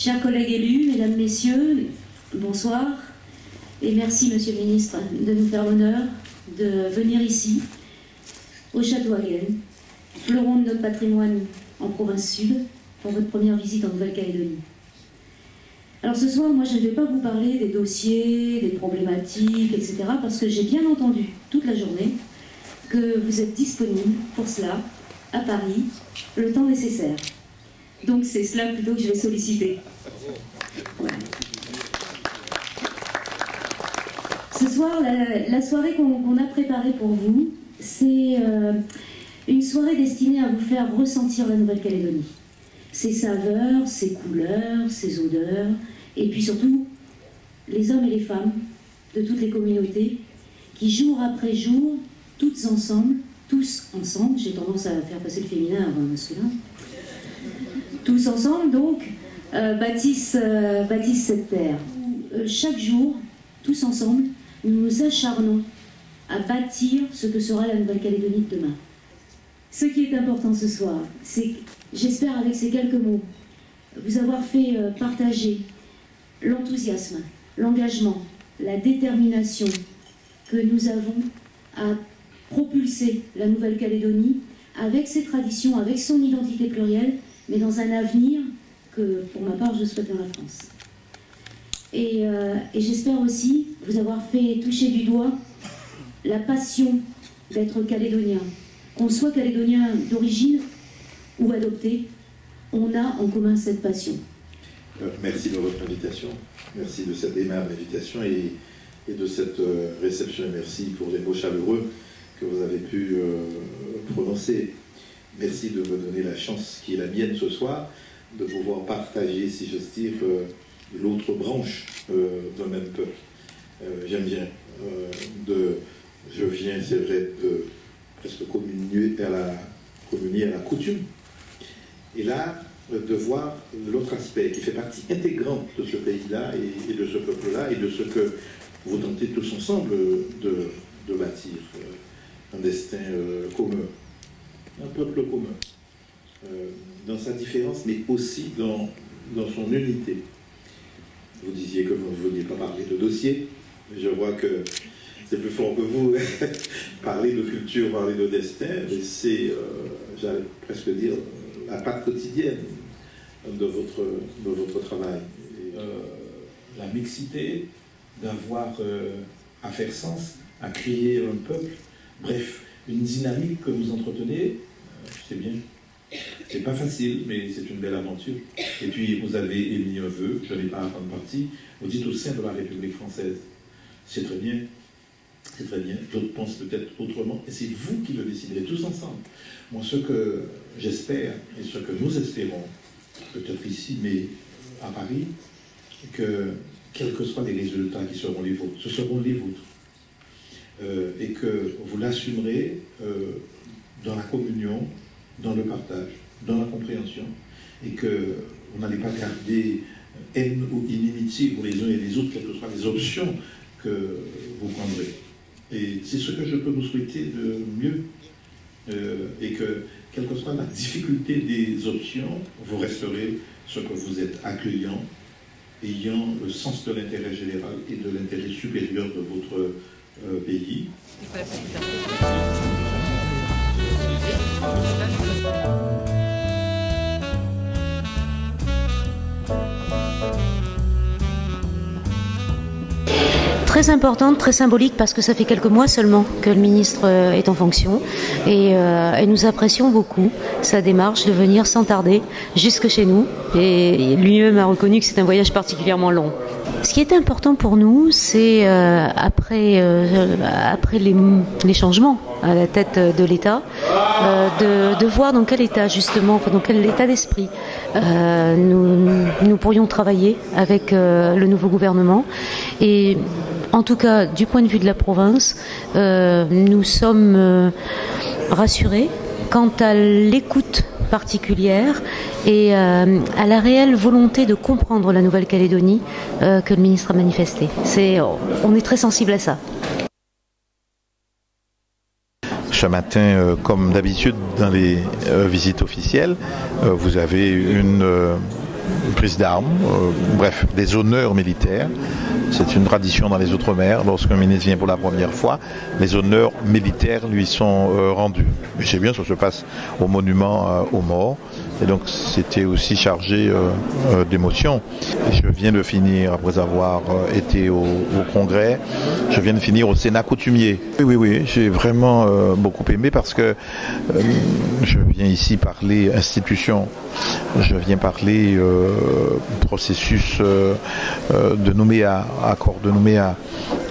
Chers collègues élus, mesdames, messieurs, bonsoir. Et merci, monsieur le ministre, de nous faire l'honneur de venir ici, au Château Hagen, fleuron de notre patrimoine en province sud, pour votre première visite en Nouvelle-Calédonie. Alors ce soir, moi je ne vais pas vous parler des dossiers, des problématiques, etc. parce que j'ai bien entendu toute la journée que vous êtes disponible pour cela, à Paris, le temps nécessaire. Donc c'est cela plutôt que je vais solliciter. Ouais. Ce soir, la soirée qu'on a préparée pour vous, c'est une soirée destinée à vous faire ressentir la Nouvelle-Calédonie. Ses saveurs, ses couleurs, ses odeurs, et puis surtout, les hommes et les femmes de toutes les communautés qui, jour après jour, tous ensemble, j'ai tendance à faire passer le féminin avant le masculin, tous ensemble, donc, bâtissent cette terre. Chaque jour, tous ensemble, nous nous acharnons à bâtir ce que sera la Nouvelle-Calédonie de demain. Ce qui est important ce soir, c'est que j'espère avec ces quelques mots vous avoir fait partager l'enthousiasme, l'engagement, la détermination que nous avons à propulser la Nouvelle-Calédonie avec ses traditions, avec son identité plurielle, mais dans un avenir que, pour ma part, je souhaite dans la France. Et j'espère aussi vous avoir fait toucher du doigt la passion d'être calédonien. Qu'on soit calédonien d'origine ou adopté, on a en commun cette passion. Merci de votre invitation, merci de cette aimable invitation et de cette réception. Merci pour les mots chaleureux que vous avez pu prononcer. Merci de me donner la chance qui est la mienne ce soir, de pouvoir partager, si j'ose dire, l'autre branche d'un même peuple. J'aime bien. Je viens, c'est vrai, de presque communier à la coutume. Et là, de voir l'autre aspect qui fait partie intégrante de ce pays-là et de ce peuple-là et de ce que vous tentez tous ensemble de bâtir, un destin commun, un peuple commun, dans sa différence, mais aussi dans son unité. Vous disiez que vous ne vouliez pas parler de dossier, je vois que c'est plus fort que vous. Parler de culture, parler de destin, c'est, j'allais presque dire, la patte quotidienne de votre travail. La mixité, d'avoir à faire sens, à créer un peuple, bref, une dynamique que vous entretenez, c'est bien. C'est pas facile, mais c'est une belle aventure. Et puis, vous avez émis un vœu, je n'ai pas à prendre parti, vous dites au sein de la République française. C'est très bien. C'est très bien. D'autres pensent peut-être autrement, et c'est vous qui le déciderez tous ensemble. Moi, ce que j'espère, et ce que nous espérons, peut-être ici, mais à Paris, que quels que soient les résultats qui seront les vôtres, ce seront les vôtres. Et que vous l'assumerez dans la communion, dans le partage, dans la compréhension, et que vous n'allez pas garder haine ou inimitié pour les uns et les autres, quelles que soient les options que vous prendrez. Et c'est ce que je peux vous souhaiter de mieux. Et que, quelle que soit la difficulté des options, vous resterez ce que vous êtes, accueillant, ayant le sens de l'intérêt général et de l'intérêt supérieur de votre pays. Très importante, très symbolique, parce que ça fait quelques mois seulement que le ministre est en fonction et nous apprécions beaucoup sa démarche de venir sans tarder jusque chez nous, et lui-même a reconnu que c'est un voyage particulièrement long. Ce qui est important pour nous, c'est après les changements à la tête de l'État, de voir dans quel état justement, dans quel état d'esprit nous pourrions travailler avec le nouveau gouvernement. Et en tout cas, du point de vue de la province, nous sommes rassurés quant à l'écoute particulière et à la réelle volonté de comprendre la Nouvelle-Calédonie que le ministre a manifestée. On est très sensible à ça. Ce matin, comme d'habitude dans les visites officielles, vous avez une prise d'armes, bref, des honneurs militaires. C'est une tradition dans les Outre-mer. Lorsqu'un ministre vient pour la première fois, les honneurs militaires lui sont rendus. Mais c'est bien, ça se passe au monument aux morts. Et donc c'était aussi chargé d'émotions. Je viens de finir, après avoir été au Congrès, je viens de finir au Sénat coutumier. Oui, j'ai vraiment beaucoup aimé parce que je viens ici parler institution, je viens parler processus de Nouméa, accord de Nouméa,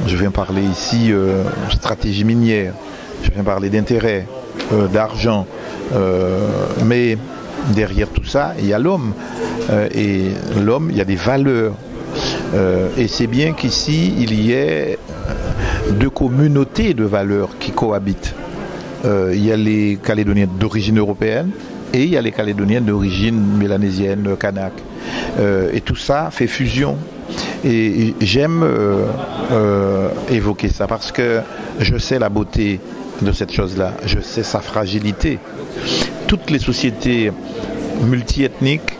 je viens parler ici stratégie minière, je viens parler d'intérêt, d'argent, mais derrière tout ça, il y a l'homme. Et l'homme, il y a des valeurs. Et c'est bien qu'ici, il y ait deux communautés de valeurs qui cohabitent. Il y a les Calédoniens d'origine européenne et il y a les Calédoniens d'origine mélanésienne, kanak. Et tout ça fait fusion. Et j'aime évoquer ça parce que je sais la beauté de cette chose-là. Je sais sa fragilité. Toutes les sociétés multiethniques,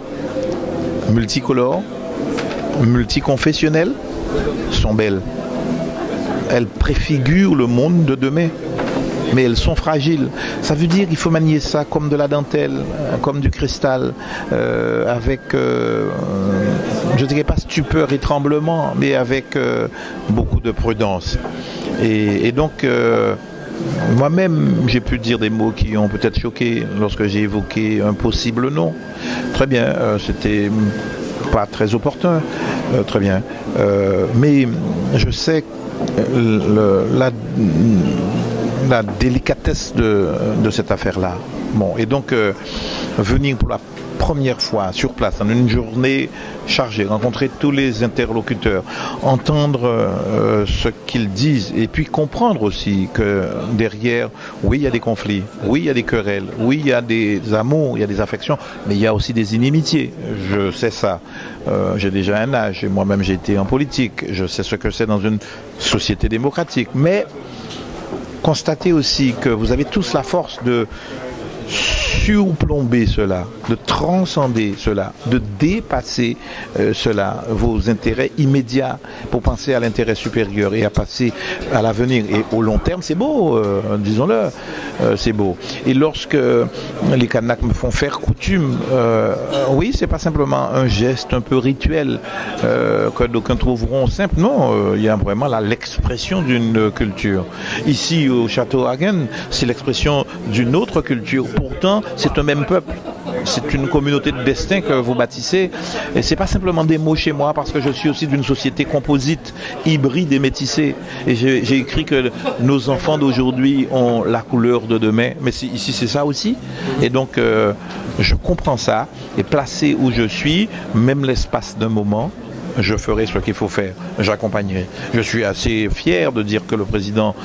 multicolores, multiconfessionnelles sont belles. Elles préfigurent le monde de demain, mais elles sont fragiles. Ça veut dire qu'il faut manier ça comme de la dentelle, comme du cristal, avec, je ne dirais pas stupeur et tremblement, mais avec beaucoup de prudence. Et donc, moi-même, j'ai pu dire des mots qui ont peut-être choqué lorsque j'ai évoqué un possible non. Très bien, c'était pas très opportun, très bien. Mais je sais la délicatesse de cette affaire-là. Bon, et donc, venir pour la première fois sur place, en une journée chargée, rencontrer tous les interlocuteurs, entendre ce qu'ils disent et puis comprendre aussi que derrière, oui, il y a des conflits, oui, il y a des querelles, oui, il y a des amours, il y a des affections, mais il y a aussi des inimitiés. Je sais ça. J'ai déjà un âge et moi-même j'ai été en politique. Je sais ce que c'est dans une société démocratique. Mais constatez aussi que vous avez tous la force de surplomber cela, de transcender cela, de dépasser cela, vos intérêts immédiats pour penser à l'intérêt supérieur et à passer à l'avenir. Et au long terme, c'est beau, disons-le, c'est beau. Et lorsque les Kanaks me font faire coutume, oui, c'est pas simplement un geste un peu rituel que d'aucuns trouveront simple. Non, il y a vraiment là l'expression d'une culture. Ici, au Château Hagen, c'est l'expression d'une autre culture. Pourtant, c'est un même peuple. C'est une communauté de destin que vous bâtissez. Et c'est pas simplement des mots chez moi, parce que je suis aussi d'une société composite, hybride et métissée. Et j'ai écrit que nos enfants d'aujourd'hui ont la couleur de demain. Mais ici, c'est ça aussi. Et donc, je comprends ça. Et placé où je suis, même l'espace d'un moment, je ferai ce qu'il faut faire, j'accompagnerai. Je suis assez fier de dire que le président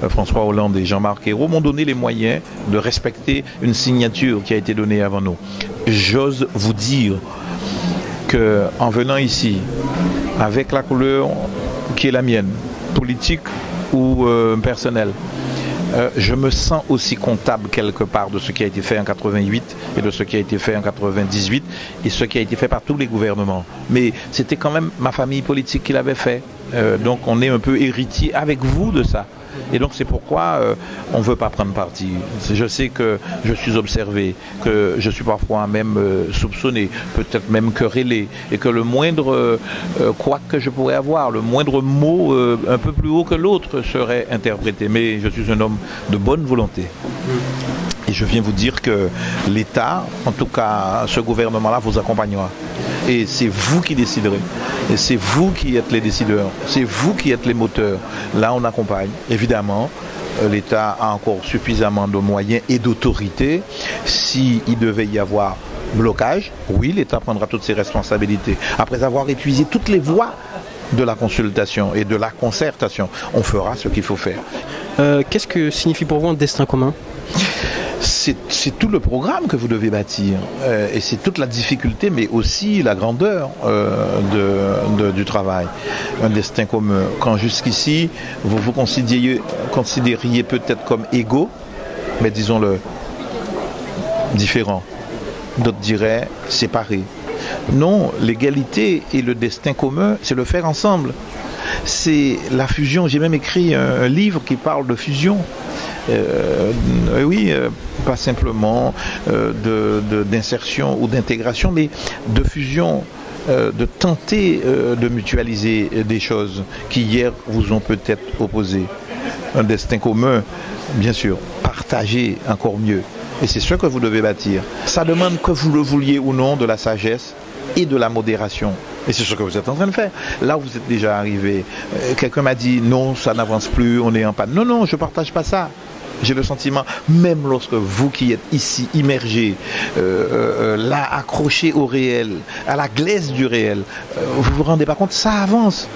François Hollande et Jean-Marc Ayrault m'ont donné les moyens de respecter une signature qui a été donnée avant nous. J'ose vous dire qu'en venant ici, avec la couleur qui est la mienne, politique ou personnelle, je me sens aussi comptable quelque part de ce qui a été fait en 88 et de ce qui a été fait en 98 et ce qui a été fait par tous les gouvernements. Mais c'était quand même ma famille politique qui l'avait fait. Donc on est un peu héritier avec vous de ça. Et donc c'est pourquoi on ne veut pas prendre parti. Je sais que je suis observé, que je suis parfois même soupçonné, peut-être même querellé, et que le moindre quoi que je pourrais avoir, le moindre mot un peu plus haut que l'autre serait interprété. Mais je suis un homme de bonne volonté. Et je viens vous dire que l'État, en tout cas ce gouvernement-là, vous accompagnera. Et c'est vous qui déciderez. Et c'est vous qui êtes les décideurs. C'est vous qui êtes les moteurs. Là, on accompagne. Évidemment, l'État a encore suffisamment de moyens et d'autorité. S'il devait y avoir blocage, oui, l'État prendra toutes ses responsabilités. Après avoir épuisé toutes les voies de la consultation et de la concertation, on fera ce qu'il faut faire. Qu'est-ce que signifie pour vous un destin commun ? C'est tout le programme que vous devez bâtir et c'est toute la difficulté mais aussi la grandeur du travail. Un destin commun. Quand jusqu'ici vous vous considériez peut-être comme égaux, mais disons-le, différents. D'autres diraient séparés. Non, l'égalité et le destin commun, c'est le faire ensemble. C'est la fusion. J'ai même écrit un livre qui parle de fusion. Pas simplement d'insertion ou d'intégration, mais de fusion, de tenter de mutualiser des choses qui hier vous ont peut-être opposé. Un destin commun, bien sûr, partagé encore mieux. Et c'est ce que vous devez bâtir. Ça demande, que vous le vouliez ou non, de la sagesse et de la modération. Et c'est ce que vous êtes en train de faire. Là, vous êtes déjà arrivé. Quelqu'un m'a dit, non, ça n'avance plus, on est en panne. Non, non, je ne partage pas ça. J'ai le sentiment, même lorsque vous qui êtes ici, immergés, là, accrochés au réel, à la glace du réel, vous ne vous rendez pas compte, ça avance.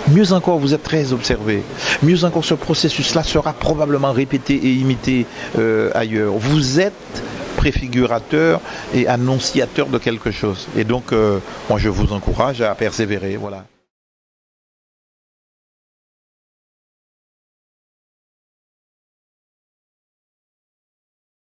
Mieux encore, vous êtes très observé. Mieux encore, ce processus-là sera probablement répété et imité ailleurs. Vous êtes préfigurateur et annonciateur de quelque chose. Et donc, moi, je vous encourage à persévérer. Voilà.